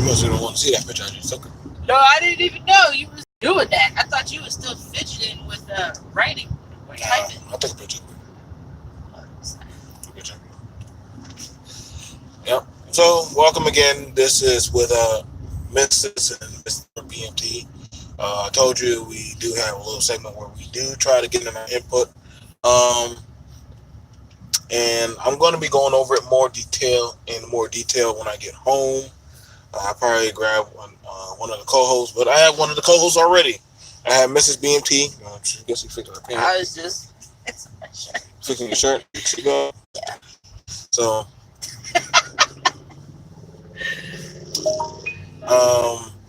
You must don't want to see that picture. I just took it. No, I didn't even know you was doing that. I thought you was still fidgeting with writing or typing. I took a picture. Yep. So, welcome again. This is with Mrs. and Mr. BMT. I told you we do have a little segment where we do try to get in our input. And I'm going to be going over it in more detail when I get home. I probably grab one of the co-hosts, but I have one of the co-hosts already. I have Mrs. BMT. I guess he's fixing her pants. I was just fixing my shirt. Fixing your shirt? She go? Yeah. So,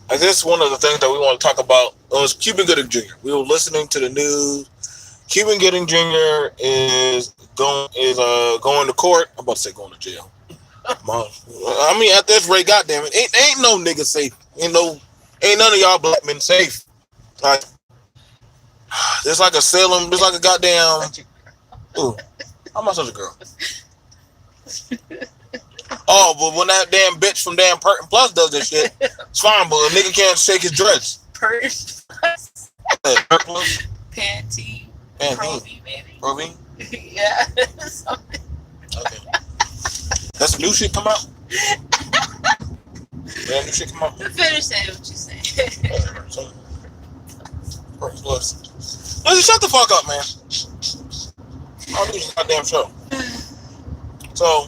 I guess one of the things that we want to talk about was Cuban Gooding Jr. We were listening to the news. Cuban Gooding Jr. is going to court. I'm about to say going to jail. I mean, at this rate, goddamn it, ain't no nigga safe. Ain't none of y'all black men safe. Like, there's like a Salem. There's like a goddamn. Ooh, I'm not such a girl. Oh, but when that damn bitch from damn Perkin Plus does this shit, it's fine. But a nigga can't shake his dreads. Perkin Plus. Perkin Plus. Pantene. Pantene. Baby. Provine? Yeah. Something. Okay. That's new shit come out? New shit come out? Finish saying what you say. Perkin Plus. Listen, shut the fuck up, man. I'll do this goddamn show. So,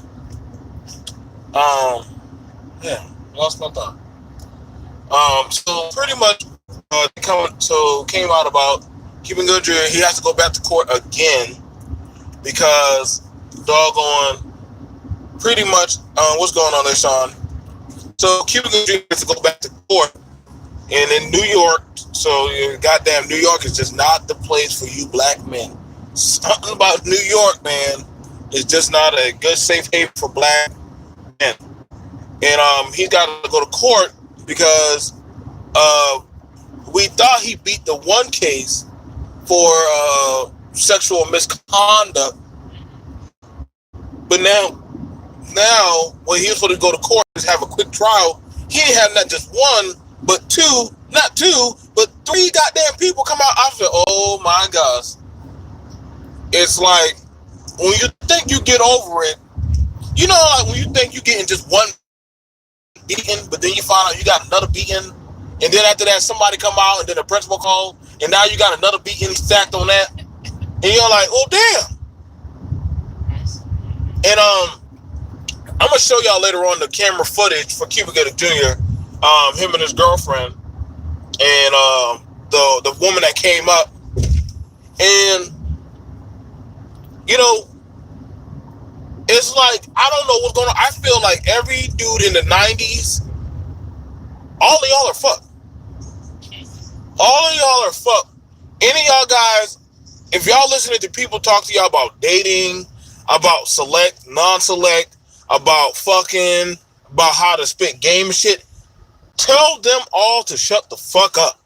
yeah, lost my thought. So pretty much, came out about Cuban Gooding Jr. He has to go back to court again because doggone, pretty much, what's going on there, Sean? So Cuban Gooding Jr. has to go back to court, and in New York, so goddamn New York is just not the place for you black men. Something about New York, man, is just not a good safe haven for black men. And he's got to go to court because we thought he beat the one case for sexual misconduct, but now when he was supposed to go to court and have a quick trial, he didn't have not just one, but not two, but three goddamn people come out. I said, oh my gosh. It's like, when you think you get over it, you know, like when you think you're getting just one beating, but then you find out you got another beating, and then after that somebody come out and then the principal called, and now you got another beating stacked on that, and you're like, oh damn. And I'm gonna show y'all later on the camera footage for Cuban Gooding Jr. Him and his girlfriend, and the woman that came up, and you know, it's like, I don't know what's going on. I feel like every dude in the 90s, all of y'all are fucked. All of y'all are fucked. Any of y'all guys, if y'all listening to people talk to y'all about dating, about select, non-select, about fucking, about how to spit game and shit, tell them all to shut the fuck up.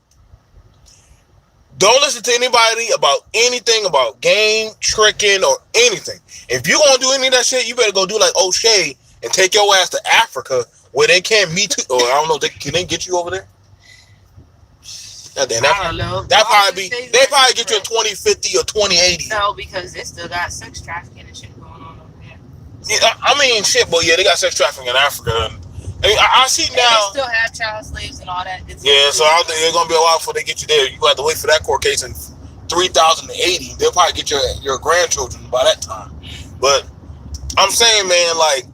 Don't listen to anybody about anything about game, tricking, or anything. If you're going to do any of that shit, you better go do like O'Shea and take your ass to Africa where they can't meet you. Or I don't know, can they get you over there? I don't know. They probably get you in 2050 or 2080. No, because they still got sex trafficking and shit going on over there. Yeah, I mean, shit, but yeah, they got sex trafficking in Africa. I see now. They still have child slaves and all that. So I think it's gonna be a while before they get you there. You have to wait for that court case in 3080. They'll probably get your grandchildren by that time. But I'm saying, man, like,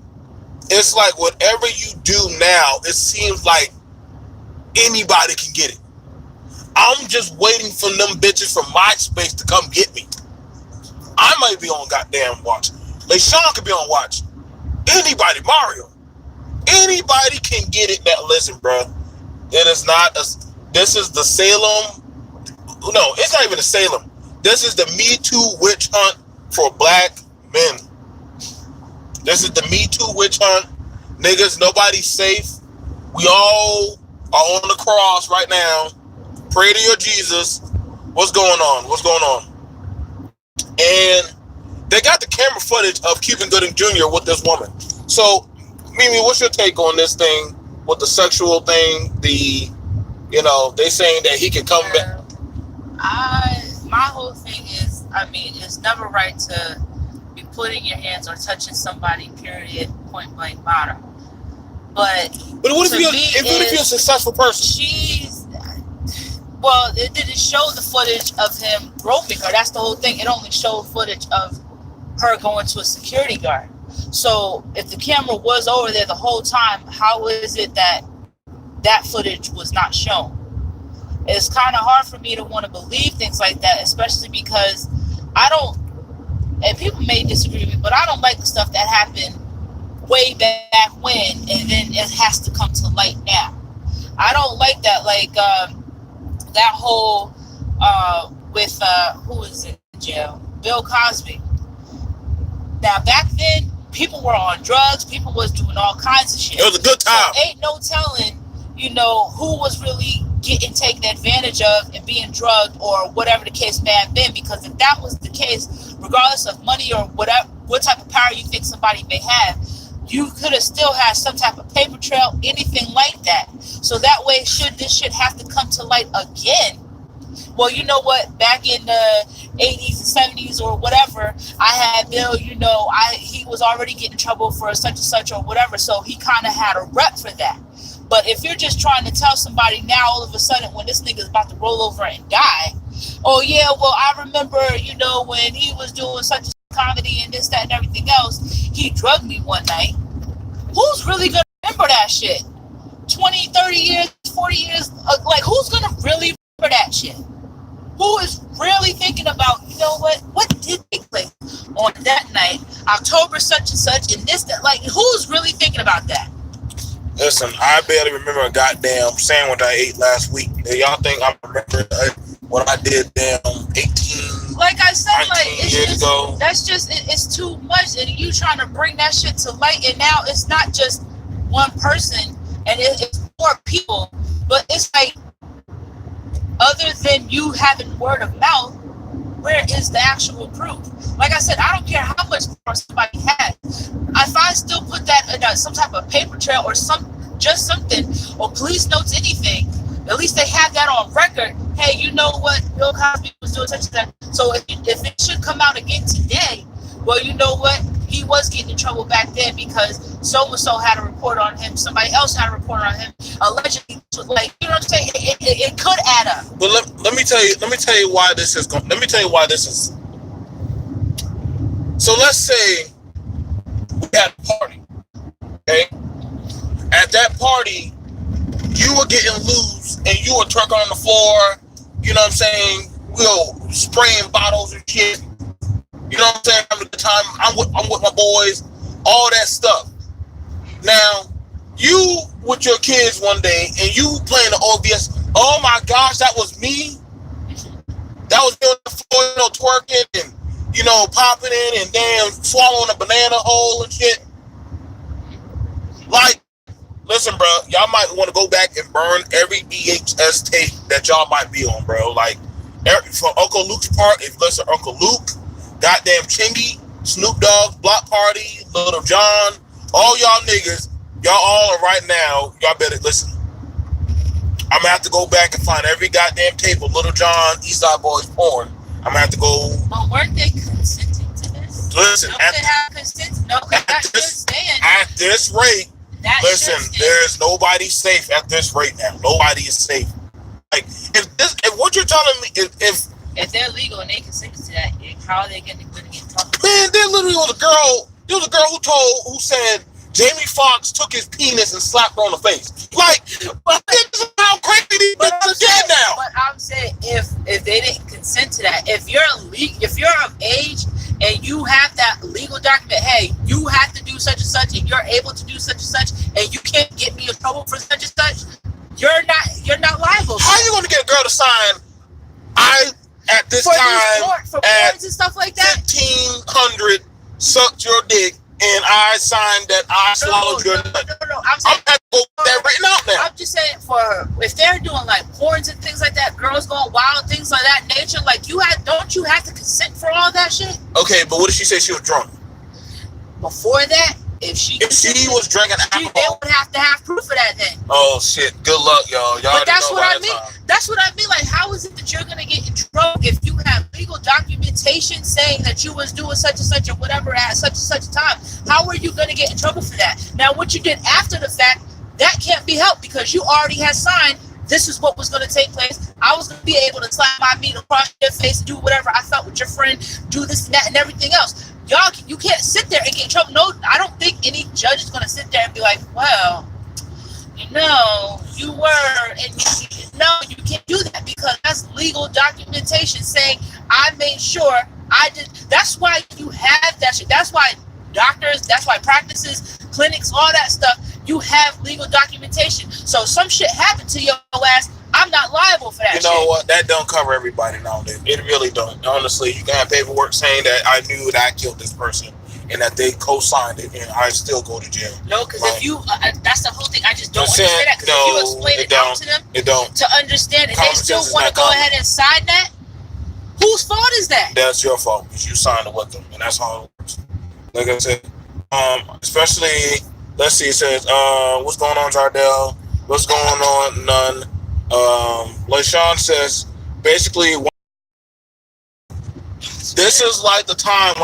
it's like whatever you do now, it seems like anybody can get it. I'm just waiting for them bitches from MySpace to come get me. I might be on goddamn watch. Like Sean could be on watch. Anybody, Mario. Anybody can get it. That listen, bro. It is not this is the Salem. No, it's not even the Salem. This is the Me Too witch hunt for black men. This is the Me Too witch hunt. Niggas, nobody's safe. We all are on the cross right now. Pray to your Jesus. What's going on? What's going on? And they got the camera footage of Cuban Gooding Jr. with this woman. So, Mimi, what's your take on this thing with the sexual thing. They saying that he can come back. My whole thing is, it's never right to be putting your hands or touching somebody, period, point blank bottom. But what if you're a successful person? It didn't show the footage of him groping her. That's the whole thing. It only showed footage of her going to a security guard. So if the camera was over there the whole time, how is it that footage was not shown? It's kind of hard for me to want to believe things like that, especially because and people may disagree with me, but I don't like the stuff that happened way back when, and then it has to come to light now. I don't like that. Like that whole with who was in jail? Bill Cosby. Now back then, people were on drugs. People was doing all kinds of shit. It was a good time. So ain't no telling, who was really getting taken advantage of and being drugged or whatever the case may have been. Because if that was the case, regardless of money or whatever, what type of power you think somebody may have, you could have still had some type of paper trail, anything like that. So that way, should this shit have to come to light again? Well, you know what? Back in the 80s and 70s or whatever, I had Bill, he was already getting in trouble for such and such or whatever. So he kind of had a rep for that. But if you're just trying to tell somebody now, all of a sudden, when this nigga's about to roll over and die, oh yeah, well, I remember, when he was doing such a comedy and this, that, and everything else, he drugged me one night. Who's really going to remember that shit? 20, 30 years, 40 years, who's going to really remember that shit? Who is really thinking about, what did take place on that night, October such and such, and this, that, who's really thinking about that? Listen, I barely remember a goddamn sandwich I ate last week. Y'all think I remember what I did 18 like I said, it's years just, ago? That's just, it's too much, and you trying to bring that shit to light, and now it's not just one person, and it's more people, but it's like, other than you having word of mouth, where is the actual proof? Like I said, I don't care how much power somebody has. If I still put that in some type of paper trail or just something, or police notes, anything, at least they have that on record. Hey, you know what? Bill Cosby was doing such and that. So if it should come out again today, well, you know what? He was getting in trouble back then because so-and-so had a report on him. Somebody else had a report on him. Allegedly, you know what I'm saying? It could add up. But let me tell you why this is going. Let me tell you why this is. So let's say we had a party, okay? At that party, you were getting loose and you were twerking on the floor. You know what I'm saying? We were spraying bottles and shit. You know what I'm saying? Having a good time. I'm with my boys. All that stuff. Now, you with your kids one day and you playing the OBS. Oh my gosh, that was me. That was me on the floor, twerking and popping in and damn swallowing a banana hole and shit. Listen, bro, y'all might want to go back and burn every VHS tape that y'all might be on, bro. For Uncle Luke's part, if listen, Uncle Luke, goddamn Chingy, Snoop Dogg, Block Party, Little John, all y'all niggas, y'all all are right now. Y'all better listen. I'm gonna have to go back and find every goddamn tape of Little John, Eastside Boys porn. I'm gonna have to go. But weren't they consenting to this? Listen, at this rate, there's nobody safe at this rate now. Nobody is safe. If what you're telling me, if they're legal and they consent to that, how are they going to get talked about? Man, there literally was a girl. There was a girl who said Jamie Foxx took his penis and slapped her on the face. This is how crazy these bitches are getting now. But I'm saying, if they didn't consent to that, if you're of age and you have that legal document, hey, you have to do such and such, and you're able to do such and such, and you can't get me in trouble for such and such, you're not liable. How are you going to get a girl to sign? At this time for at and stuff like that, 1500 sucked your dick. And I signed that I swallowed your nut. No. I'm going to go with that written out now. I'm just saying, if they're doing porns and things like that, girls going wild, things like that nature, don't you have to consent for all that shit? Okay, but what if she said she was drunk? Before that, if she was drinking alcohol, they would have to have proof of that then. Oh shit! Good luck, y'all. But that's what I mean. That's what I mean. Like, how is it that you're gonna get in trouble if you have legal documentation saying that you was doing such and such or whatever at such and such a time? How are you gonna get in trouble for that? Now, what you did after the fact, that can't be helped because you already had signed. This is what was going to take place. I was going to be able to slap my meat across your face and do whatever I felt with your friend, do this and that and everything else. Y'all, you can't sit there and get in trouble. No, I don't think any judge is going to sit there and be like, well, you know, you were, and no, you can't do that because that's legal documentation saying I made sure I did. That's why you have that shit. That's why doctors, that's why practices, clinics, all that stuff, you have legal documentation. So some shit happened to your ass, I'm not liable for that shit. You know what? That don't cover everybody nowadays. It really don't. Honestly, you can have paperwork saying that I knew that I killed this person and that they co-signed it and I still go to jail. No, because if you, that's the whole thing. I just don't understand that. Because if you explain it out to them to understand it, they still want to go ahead and sign that. Whose fault is that? That's your fault because you signed it with them, and that's how it works. Like I said, especially, let's see, it says, what's going on, Jardel? What's going on? None. LaShawn says, basically, this is like the time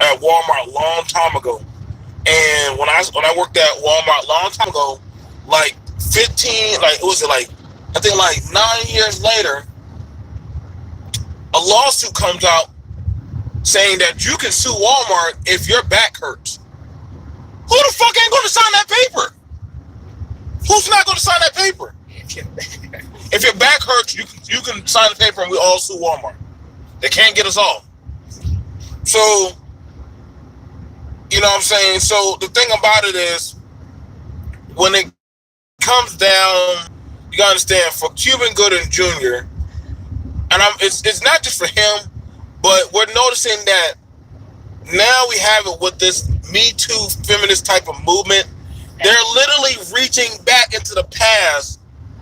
at Walmart a long time ago. And when I worked at Walmart a long time ago, like 15, like, what was it, like, I think like 9 years later, a lawsuit comes out saying that you can sue Walmart if your back hurts. Who the fuck ain't going to sign that paper? Who's not going to sign that paper? If your back hurts, you can sign the paper and we all sue Walmart. They can't get us all. So, you know what I'm saying? So the thing about it is, when it comes down, you gotta understand, for Cuban Gooding Jr., and it's not just for him, but we're noticing that now we have it with this Me Too feminist type of movement. They're literally reaching back into the past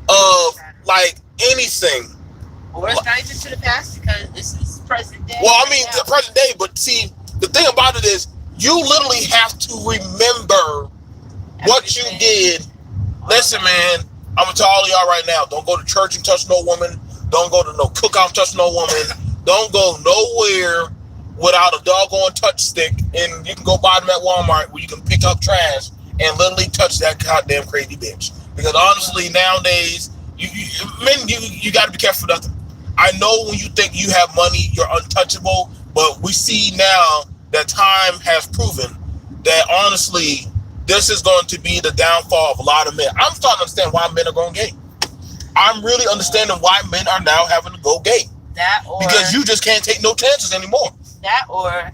of like anything. Or it's not even to the past because this is present day. Well, I mean, the present day, but see, the thing about it is, you literally have to remember what you did. Listen, man, I'm gonna tell all of y'all right now, don't go to church and touch no woman. Don't go to no cookout and touch no woman. Don't go nowhere without a doggone touch stick, and you can go buy them at Walmart where you can pick up trash and literally touch that goddamn crazy bitch. Because honestly, nowadays, you got to be careful with nothing. I know when you think you have money, you're untouchable, but we see now that time has proven that honestly, this is going to be the downfall of a lot of men. I'm starting to understand why men are going gay. I'm really understanding why men are now having to go gay. That or because you just can't take no chances anymore. That or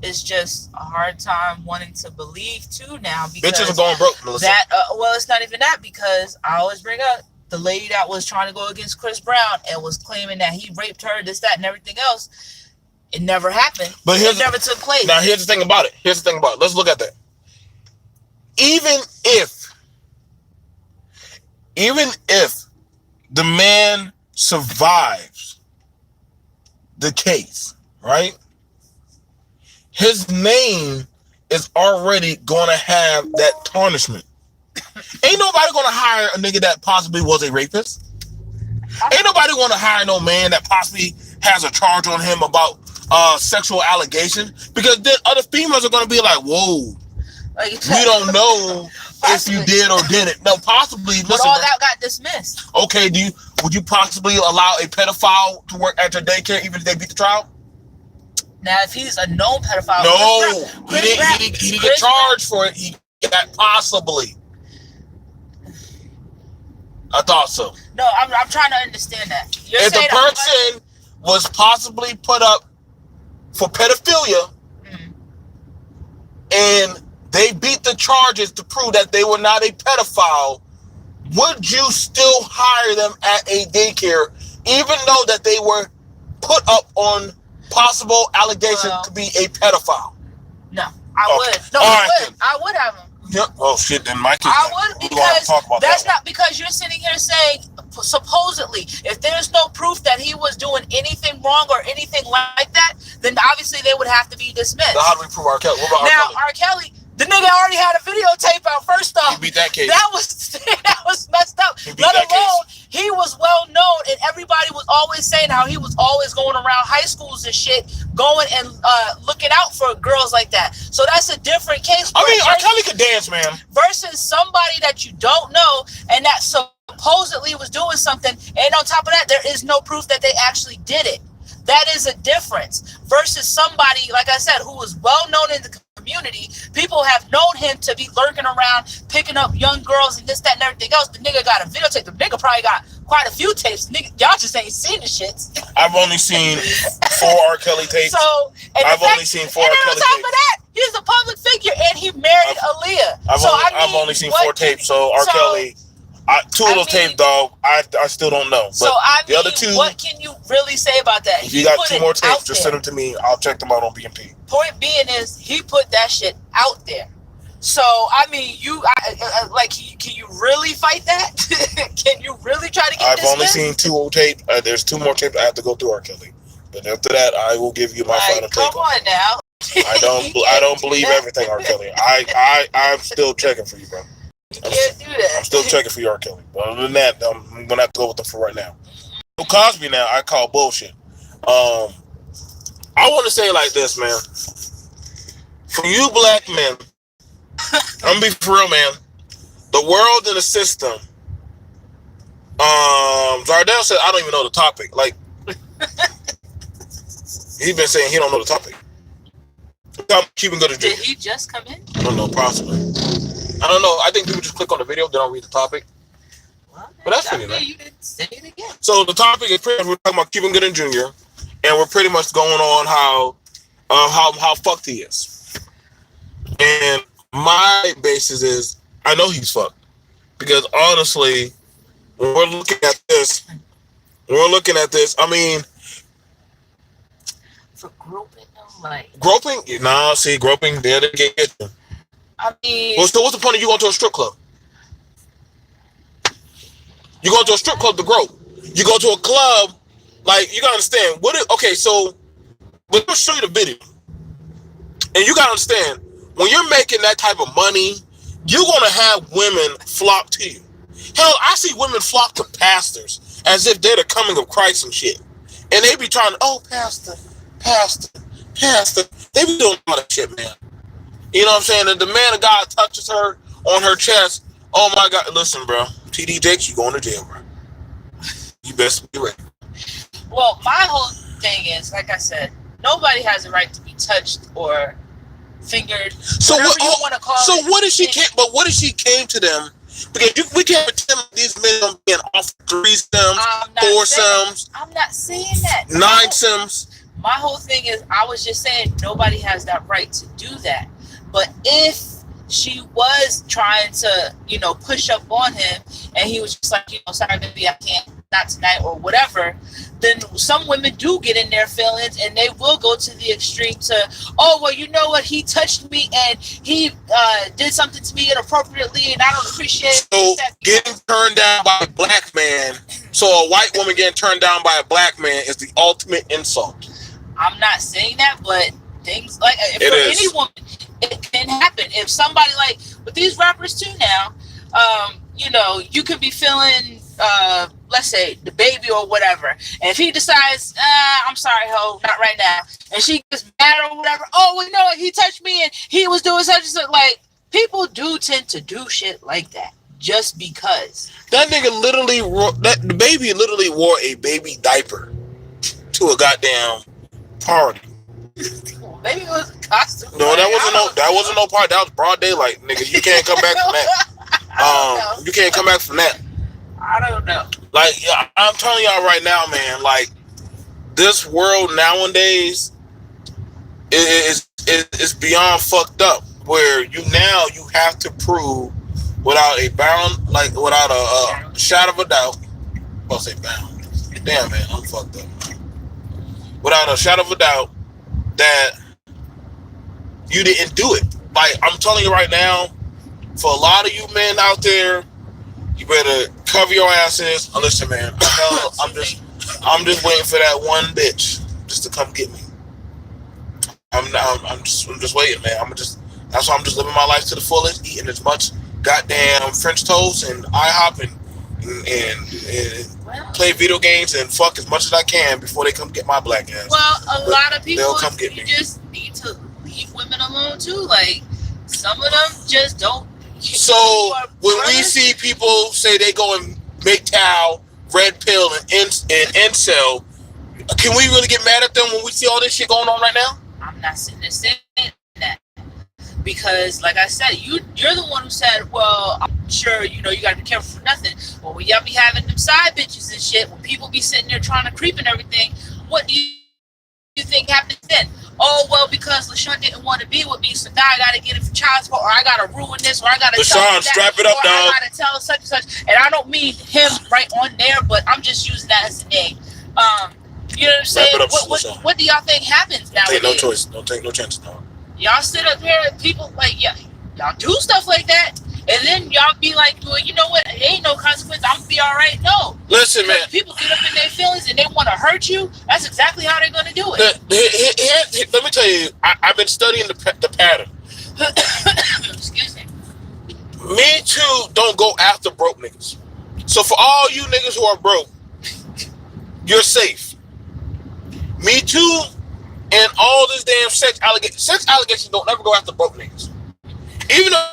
it's just a hard time wanting to believe too now. Because bitches are going broke, Melissa. That well, it's not even that, because I always bring up the lady that was trying to go against Chris Brown and was claiming that he raped her, this, that, and everything else. It never happened. But it never took place. Now here's the thing about it. Let's look at that. Even if the man survives the case, right? His name is already going to have that tarnishment. Ain't nobody going to hire a nigga that possibly was a rapist. Ain't nobody going to hire no man that possibly has a charge on him about sexual allegations, because then other females are going to be like, whoa, we don't know if you did or didn't. No, possibly. But all that got dismissed. Okay, would you possibly allow a pedophile to work at your daycare even if they beat the trial? Now, if he's a known pedophile, no, he didn't get charged for it. He got possibly. I thought so. No, I'm trying to understand that. If the person was possibly put up for pedophilia, and they beat the charges to prove that they were not a pedophile, would you still hire them at a daycare, even though that they were put up on possible allegations to be a pedophile? No, I would. No, I would have them. Yep. Oh shit! Then my kids. I would, because that's not, because you're sitting here saying supposedly, if there's no proof that he was doing anything wrong or anything like that, then obviously they would have to be dismissed. Now, how do we prove R. Kelly? What about now, R. Kelly? The nigga already had a videotape out. First off, he beat that case. That was messed up. Let alone he was well known, and everybody was always saying how he was always going around high schools and shit, going and looking out for girls like that. So that's a different case. I mean, R. Kelly could dance, man. Versus somebody that you don't know and that supposedly was doing something, and on top of that, there is no proof that they actually did it. That is a difference versus somebody, like I said, who was well known in the community. People have known him to be lurking around, picking up young girls and this, that, and everything else. The nigga got a videotape. The nigga probably got quite a few tapes. Nigga, y'all just ain't seen the shits. I've only seen 4 R. Kelly tapes. I've only seen 4 R. Kelly tapes. And on top of that, he's a public figure and he married Aaliyah. I've only seen 4 tapes. So R. Kelly, 2 of those tapes, dog, I still don't know. But the other 2, what can you really say about that? If you got 2 more tapes, just send them to me. I'll check them out on BMT. Point being is, he put that shit out there. So I mean, can you really fight that? Can you really try to get? I've only seen 2 tapes. There's 2 more tapes I have to go through R. Kelly. But after that, I will give you my final take. Come on now. I don't believe everything R. Kelly. I'm still checking for you, bro. You can't do that. I'm still checking for you, R. Kelly. But other than that, I'm gonna have to go with them for right now. Bill Cosby now, I call bullshit. I want to say it like this, man. For you black men, I'm gonna be for real, man. The world and the system. Zardell said, I don't even know the topic. Like, he's been saying he don't know the topic. Cuban go to jail. Did he just come in? I don't know, possibly. I don't know. I think people just click on the video, they don't read the topic. Well, but that's pretty nice. You didn't say it again. So the topic is pretty much, we're talking about Cuban Gooding Jr. and we're pretty much going on how fucked he is. And my basis is, I know he's fucked. Because honestly, when we're looking at this, I mean, for groping them, like groping? Nah, see, groping, they get you. I mean, what's the point of you going to a strip club? You go to a strip club to grope. You go to a club, like, you gotta understand. So let me show you the video. And you gotta understand, when you're making that type of money, you're gonna have women flock to you. Hell, I see women flock to pastors as if they're the coming of Christ and shit. And they be trying to, pastor. They be doing all that shit, man. You know what I'm saying? And the man of God touches her on her chest. Oh my God. Listen, bro. TD Jakes, you going to jail, bro. You best be ready. Well, my whole thing is, like I said, nobody has a right to be touched or fingered. So what if she came to them? Because we can't pretend like these men are being offered 3-sims, 4-sims. I'm not saying that. 9-sims. My whole thing is, I was just saying nobody has that right to do that. But if she was trying to, push up on him and he was just like, sorry, baby, I can't, not tonight or whatever, then some women do get in their feelings and they will go to the extreme to, oh, well, you know what? He touched me and he did something to me inappropriately and I don't appreciate it. So getting turned down by a black man, so a white woman getting turned down by a black man is the ultimate insult. I'm not saying that, but things like, for any woman, it can happen. If somebody, like with these rappers too now, you could be feeling, let's say the baby or whatever, and if he decides, I'm sorry, ho, not right now, and she gets mad or whatever, oh, well, you know what, he touched me and he was doing such and such, like, people do tend to do shit like that just because. That nigga the baby literally wore a baby diaper to a goddamn party. Maybe it was a costume. No, that wasn't no party. That was broad daylight, nigga. You can't come back from that. You can't come back from that. I don't know. Like, yeah, I'm telling y'all right now, man. Like, this world nowadays is beyond fucked up. Where you have to prove without a shadow of a doubt. I'll say bound. Damn, man, I'm fucked up. Without a shadow of a doubt that you didn't do it. Like, I'm telling you right now, for a lot of you men out there, you better cover your asses. Listen, man, I'm just waiting for that one bitch just to come get me. I'm just waiting, man. That's why I'm just living my life to the fullest, eating as much goddamn French toast and IHOP and play video games and fuck as much as I can before they come get my black ass. Well, a lot of people, come get me. just need to leave women alone too. Like, some of them just don't. So when we see people say they go and MGTOW, red pill, and incel, can we really get mad at them when we see all this shit going on right now? I'm not sitting there saying that, because, like I said, you're the one who said, well, I'm sure, you gotta be careful for nothing. Well, when y'all be having them side bitches and shit, when people be sitting there trying to creep and everything, what do you think happens then? Oh, well, because LaShawn didn't want to be with me, so now I gotta get it for child support, or I gotta ruin this, or I gotta tell LaShawn, strap it up, dog. I gotta tell such and such. And I don't mean him right on there, but I'm just using that as a name. You know what I'm saying? What do y'all think happens nowadays? Take no choice. Don't take no chances, dog. Y'all sit up here and people like, y'all do stuff like that, and then y'all be like, well, you know what? It ain't no consequence. I'm gonna be all right. No. Listen, man. People get up in their feelings and they want to hurt you. That's exactly how they're gonna do it. Let me tell you, I've been studying the pattern. Excuse me. Me too. Don't go after broke niggas. So for all you niggas who are broke, you're safe. Me too. And all this damn sex allegations don't ever go after broke niggas. Even though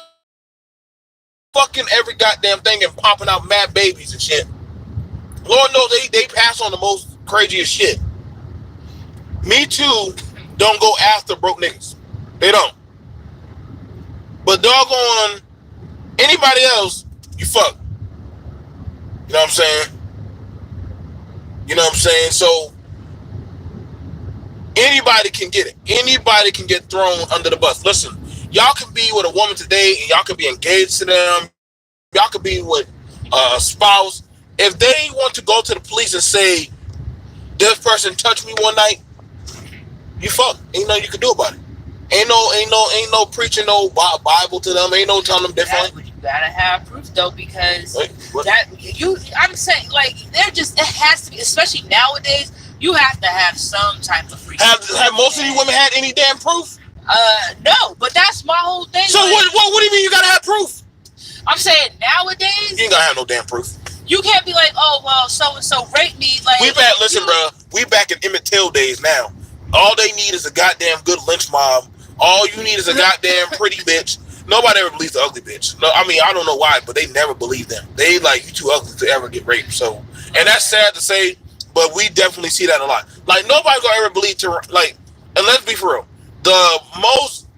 fucking every goddamn thing and popping out mad babies and shit. Lord knows they pass on the most craziest shit. Me too don't go after broke niggas. They don't. But doggone anybody else, you fuck. You know what I'm saying? You know what I'm saying? So anybody can get it. Anybody can get thrown under the bus. Listen, y'all can be with a woman today and y'all can be engaged to them. Y'all can be with a spouse. If they want to go to the police and say, this person touched me one night, you fuck. Ain't nothing you can do about it. Ain't no preaching no Bible to them. Ain't no telling them differently. You gotta have proof though, because I'm saying, like, it has to be, especially nowadays, you have to have some type of freedom. Have most of you women had any damn proof? No, but that's my whole thing. So like, what do you mean you gotta have proof? I'm saying nowadays you ain't gotta have no damn proof. You can't be like, oh well, so and so raped me. Like, listen, bro. We back in Emmett Till days now. All they need is a goddamn good lynch mob. All you need is a goddamn pretty bitch. Nobody ever believes the ugly bitch. No, I mean, I don't know why, but they never believe them. They like, you too ugly to ever get raped. So, and that's sad to say, but we definitely see that a lot. Like, nobody gonna ever believe and let's be for real, the most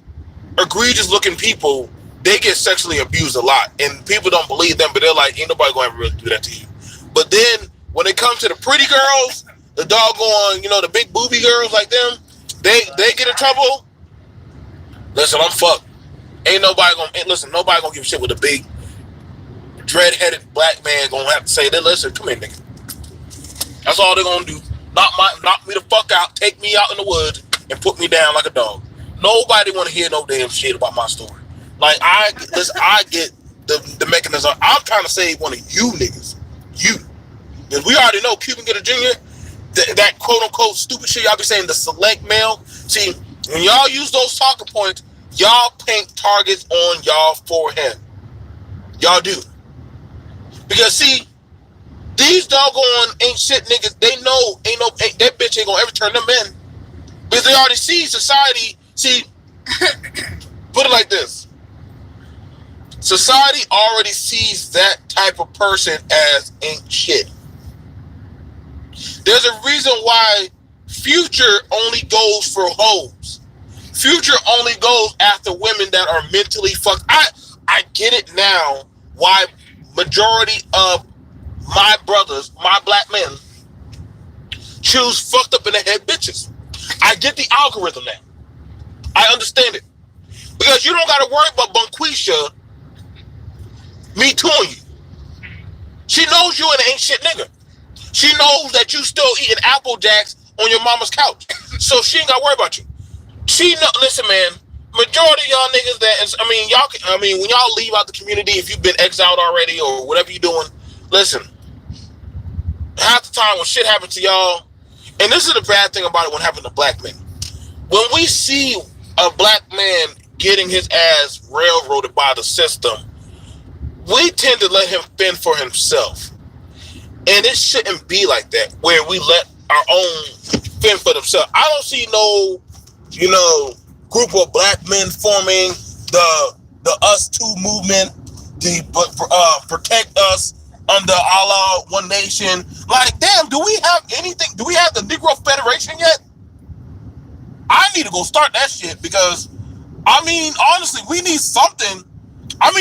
egregious looking people, they get sexually abused a lot, and people don't believe them, but they're like, ain't nobody gonna ever really do that to you. But then when it comes to the pretty girls, the doggone, the big booby girls like them, they get in trouble. Listen, I'm fucked. Nobody gonna give a shit with a big dread-headed black man gonna have to say that. Listen, come here, nigga. That's all they're gonna do. Knock me the fuck out, take me out in the woods, and put me down like a dog. Nobody wanna hear no damn shit about my story. Like, I get the mechanism. I'm trying to save one of you niggas. You. Because we already know Cuban Goodr Jr., that quote-unquote stupid shit y'all be saying, the select male. See, when y'all use those talking points, y'all paint targets on y'all forehead. Y'all do. Because, see, these doggone ain't shit niggas, they know that bitch ain't gonna ever turn them in. Because they already see society. See, put it like this. Society already sees that type of person as ain't shit. There's a reason why Future only goes for hoes. Future only goes after women that are mentally fucked. I get it now why majority of my brothers, my black men, choose fucked up in the head bitches. I get the algorithm now. I understand it. Because you don't got to worry about Bunquisha me tooing you. She knows you an ain't shit nigga. She knows that you still eating Apple Jacks on your mama's couch. So she ain't got to worry about you. Listen, man, majority of y'all niggas when y'all leave out the community, if you've been exiled already or whatever you're doing, listen, half the time when shit happens to y'all, and this is the bad thing about it when happening to black men, when we see a black man getting his ass railroaded by the system, we tend to let him fend for himself. And it shouldn't be like that, where we let our own fend for themselves. I don't see no, group of black men forming the Us Too movement to protect us under Allah, One Nation. Like, damn, do we have anything? Do we have the Negro Federation yet? I need to go start that shit because, honestly, we need something.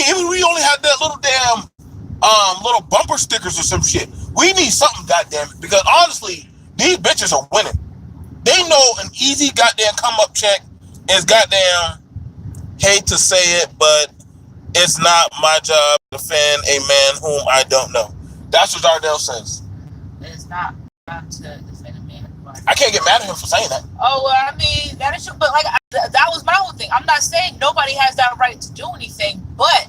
Even we only had that little damn little bumper stickers or some shit. We need something, goddammit, because honestly, these bitches are winning. They know an easy goddamn come up check is goddamn, hate to say it, but it's not my job to defend a man whom I don't know. That's what Dardell says. It's not my job to defend a man. I can't get mad at him for saying that. Oh, well, that is true. But that was my whole thing. I'm not saying nobody has that right to do anything, but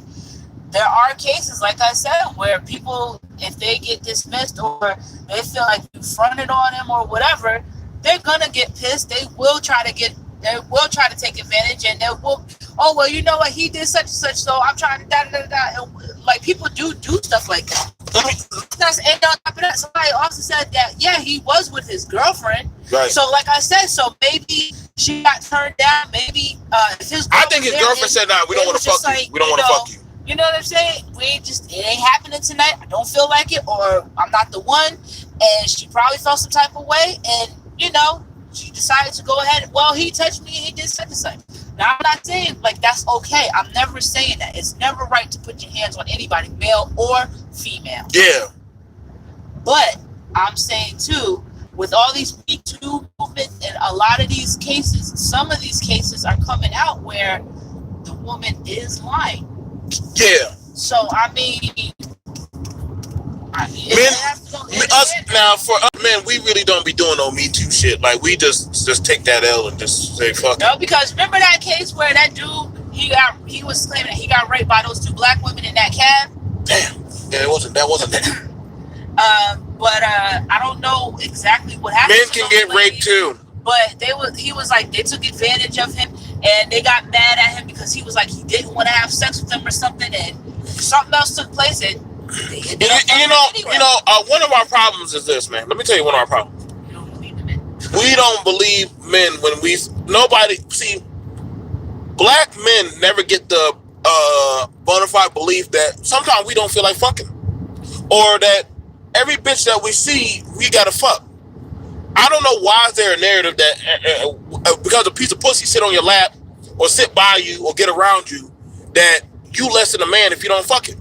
there are cases, like I said, where people, if they get dismissed or they feel like you fronted on them or whatever, they're gonna get pissed. They will try to take advantage, and they will. Oh, well, you know what? He did such and such, so I'm trying to And, like, people do stuff like that. And on top of that, somebody also said that, yeah, he was with his girlfriend. Right. So, like I said, so maybe she got turned down. Maybe his I think his girlfriend said, "Nah, we don't want to fuck you. We don't want to fuck you." You know what I'm saying? It ain't happening tonight. I don't feel like it, or I'm not the one. And she probably felt some type of way, and she decided to go ahead. Well, he touched me and he did such and such. Now, I'm not saying like that's okay. I'm never saying that. It's never right to put your hands on anybody, male or female. Yeah. But I'm saying too, with all these Me Too movements and a lot of these cases, some of these cases are coming out where the woman is lying. Yeah. So for us men, we really don't be doing no Me Too shit. Like, we just take that L and just say fuck. No, because remember that case where that dude he was claiming that he got raped by those 2 black women in that cab. Damn. Yeah, that wasn't that. But I don't know exactly what happened. Men can get raped too. But he was like, they took advantage of him and they got mad at him because he was like, he didn't want to have sex with them or something, and something else took place. And one of our problems is this, man. Let me tell you one of our problems. You don't believe the men. We don't believe men when black men never get the bona fide belief that sometimes we don't feel like fucking, or that every bitch that we see, we gotta fuck. I don't know why is there a narrative that because a piece of pussy sit on your lap or sit by you or get around you, that you less than a man if you don't fuck it.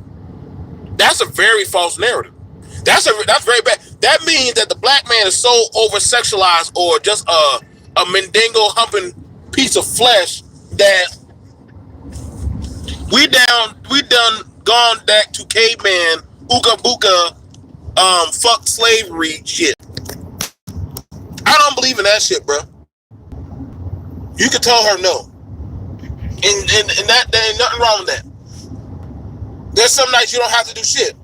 That's a very false narrative. That's very bad. That means that the black man is so over-sexualized or just a mendigo humping piece of flesh that we done gone back to caveman, ooga booga, fuck slavery shit. I don't believe in that shit, bro. You can tell her no. And that there ain't nothing wrong with that. There's some nights you don't have to do shit.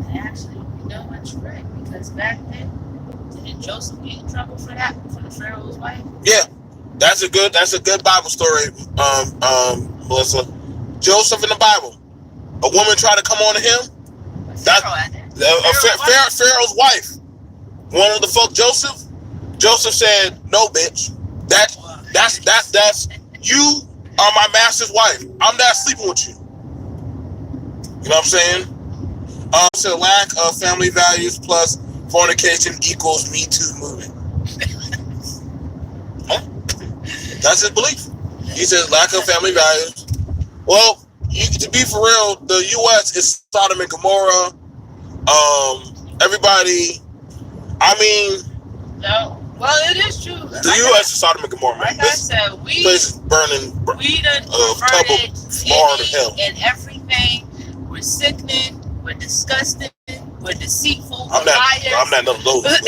And actually, what's right, because back then, didn't Joseph get in trouble for that, for the Pharaoh's wife? Yeah. That's a good Bible story, Melissa. Joseph in the Bible. A woman tried to come on to him. Pharaoh's wife wanted to fuck Joseph. Joseph said, "No, bitch. That's you are my master's wife. I'm not sleeping with you." You know what I'm saying? So lack of family values plus fornication equals Me Too movement. Huh? That's his belief. He says lack of family values. Well, to be for real, the U.S. is Sodom and Gomorrah. Everybody. No. Well, it is true. The U.S. is Sodom and Gomorrah. Like I said, this place is burning. We done perverted and everything. We're sickening. We're disgusting. We're deceitful. We're liars. I'm not none of those. But,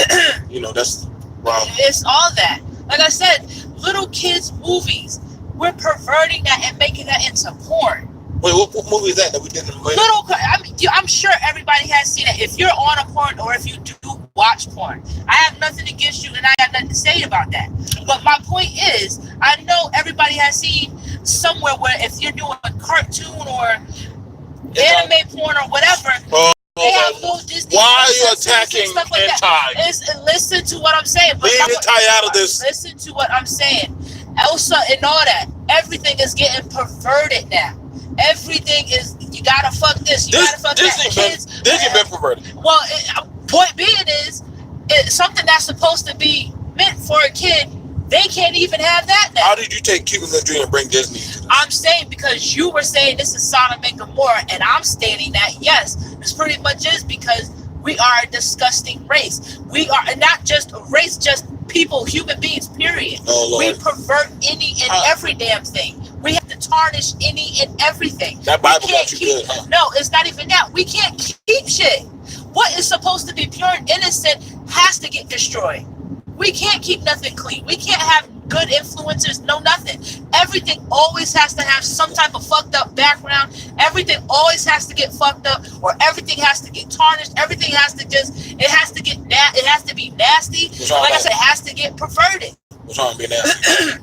that's wrong. It's all that. Like I said, little kids' movies. We're perverting that and making that into porn. Wait, what movie is that we didn't? I'm sure everybody has seen it. If you're on a porn or if you do watch porn, I have nothing against you and I have nothing to say about that. But my point is, I know everybody has seen somewhere where if you're doing a cartoon or anime porn or whatever, they have little Disney. Why are you attacking stuff like hentai? Listen to what I'm saying. Leave hentai out of this. Listen to what I'm saying. Elsa and all that. Everything is getting perverted now. Everything is, you gotta fuck this, you gotta fuck that. Disney been perverted. Well, point being is, it's something that's supposed to be meant for a kid, they can't even have that now. How did you take Cuban Good Dream and bring Disney to this? I'm saying because you were saying this is Sodom and Gomorrah, and I'm stating that, yes, this pretty much is because we are a disgusting race. We are not just a race, just people, human beings, period. Oh, Lord. We pervert any and every damn thing. We have to tarnish any and everything. That Bible got you good, huh? No, it's not even that. We can't keep shit. What is supposed to be pure and innocent has to get destroyed. We can't keep nothing clean. We can't have good influencers, no nothing. Everything always has to have some type of fucked up background. Everything always has to get fucked up, or everything has to get tarnished. Everything has to it has to be nasty. Like I said, it has to get perverted. What's wrong with being nasty?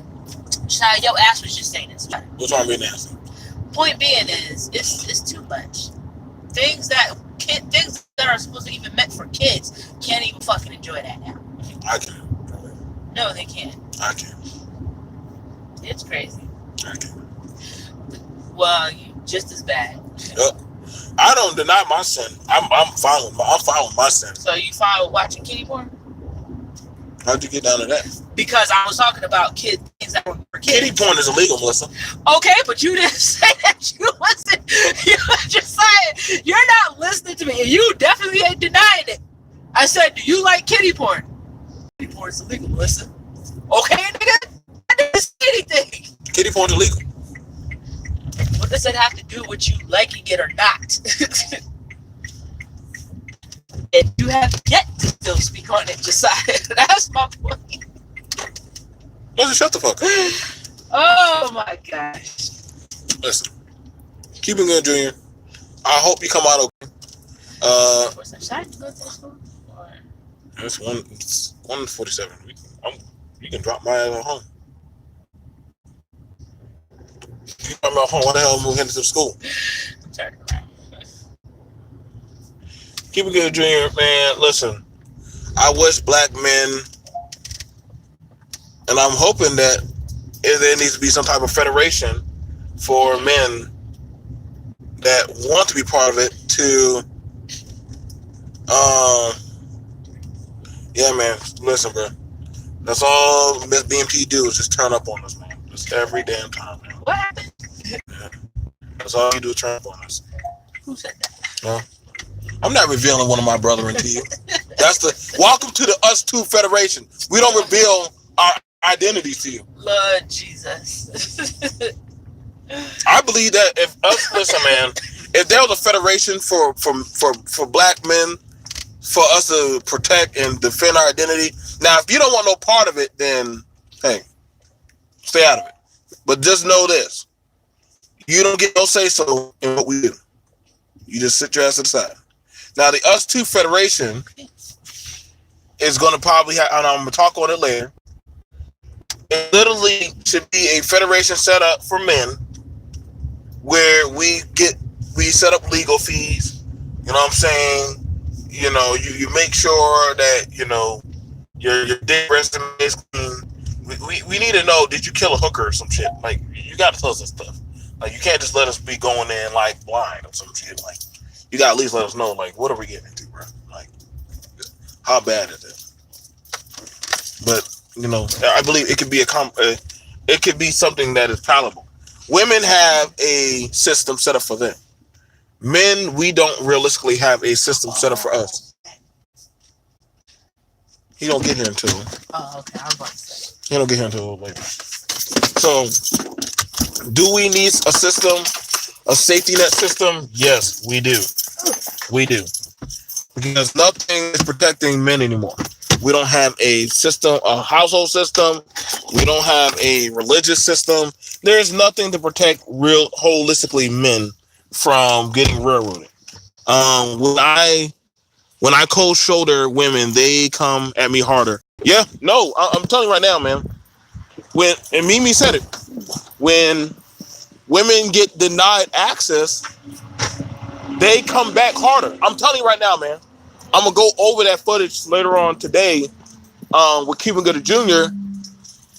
Child, your ass was just saying this. What's wrong with being nasty? Point being is, it's too much. Things that are supposed to be even meant for kids can't even fucking enjoy that now. I can. No, they can't. I can. It's crazy. I can. Well, you just as bad. Yep. I don't deny my sin. I'm fine with my sin. So you fine with watching kitty porn? How'd you get down to that? Because I was talking about things that were for kids. Kitty porn is illegal, Melissa. Okay, but you didn't say that you wasn't. You were just saying you're not listening to me, and you definitely ain't denying it. I said, do you like kitty porn? Kitty porn is illegal, Melissa. Okay, nigga? I didn't say anything. Kitty porn is illegal. What does it have to do with you liking it or not? And you have yet to still speak on it, Josiah. That's my point. Listen, shut the fuck up. Oh my gosh. Listen, Cuban Good Jr., I hope you come out okay. Should I go to the school? It's 1:47. You can drop my ass at home. You drop me at home. Why the hell am I heading to the school? Turn around. Cuban Good Jr., man, listen. I wish black men, and I'm hoping that there needs to be some type of federation for men that want to be part of it to, yeah, man, listen, bro. That's all Miss BMT do is just turn up on us, man. Just every damn time, man. What happened? Yeah. That's all you do is turn up on us. Who said that? No. I'm not revealing one of my brethren to you. That's the welcome to the Us Two Federation. We don't reveal our identities to you. Lord Jesus. I believe that listen, man, if there was a federation for black men, for us to protect and defend our identity. Now, if you don't want no part of it, then hey, stay out of it. But just know this: you don't get no say so in what we do. You just sit your ass to the side. Now, the Us Two Federation is going to probably have, and I'm going to talk on it later. It literally should be a federation set up for men where we set up legal fees. You know what I'm saying? You know, you make sure that, you know, your dick resume is clean. We need to know, did you kill a hooker or some shit? Like, you got to tell us this stuff. Like, you can't just let us be going in like blind or some shit. Like, you got to at least let us know, like, what are we getting into, bro? Like, how bad is it? But, you know, I believe it could be it could be something that is palatable. Women have a system set up for them. Men, we don't realistically have a system set up for us. He don't get here until. Oh, okay. I was about to say. He don't get here until later. So, do we need a system, a safety net system? Yes, we do. We do. Because nothing is protecting men anymore. We don't have a system, a household system. We don't have a religious system. There's nothing to protect real holistically men from getting railroaded. When I cold shoulder women, they come at me harder. Yeah, no, I'm telling you right now, man. and Mimi said it, when women get denied access, they come back harder. I'm telling you right now, man. I'm gonna go over that footage later on today with Cuban Gooding Jr.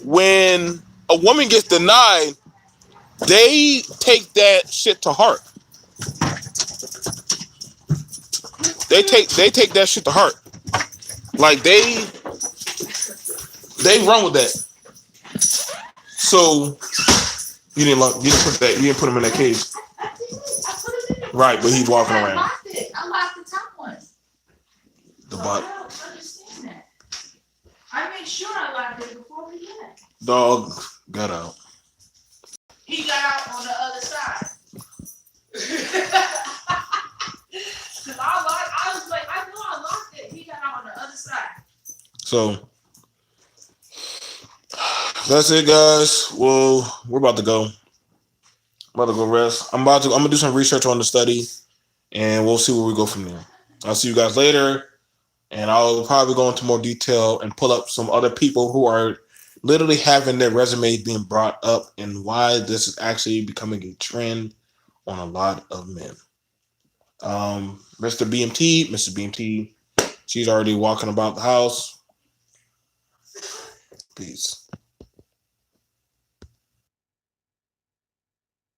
When a woman gets denied, they take that shit to heart. They take that shit to heart. Like they run with that. So you didn't put him in that cage. Right, but he's walking around. I locked the top one. The butt. I don't understand that. I made sure I locked it before we left. Dog got out. He got out on the other side. I was like, I know I locked it. He got out on the other side. So that's it, guys. Well, we're about to go. I'm about to go rest. I'm gonna do some research on the study, and we'll see where we go from there. I'll see you guys later, and I'll probably go into more detail and pull up some other people who are literally having their resumes being brought up and why this is actually becoming a trend on a lot of men. Mr. BMT, she's already walking about the house. Peace.